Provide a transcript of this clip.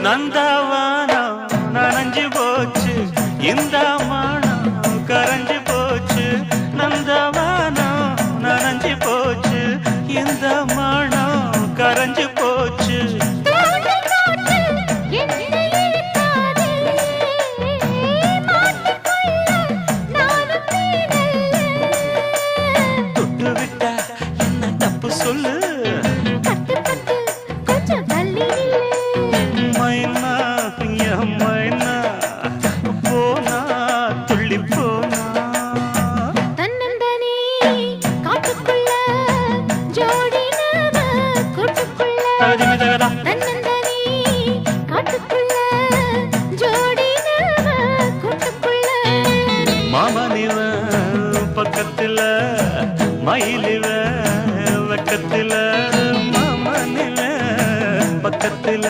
நந்தவானம் நனைஞ்சு போச்சு இந்த மானம் கரைஞ்சு போச்சு நந்தவானம் நனைஞ்சு போச்சு இந்த மானம் கரைஞ்சு போச்சு தொட்டு விட்டா என்ன தப்பு சொல்லு மைனா என் மைனா போனா துள்ளி போனா தன்னந்தனி காட்டுக்குள்ள ஜோடினவ கூட்டுக்குள்ள தன்னந்தனி காட்டுக்குள்ள ஜோடினவ கூட்டுக்குள்ள மாமனிவ பக்கத்துல மயிலே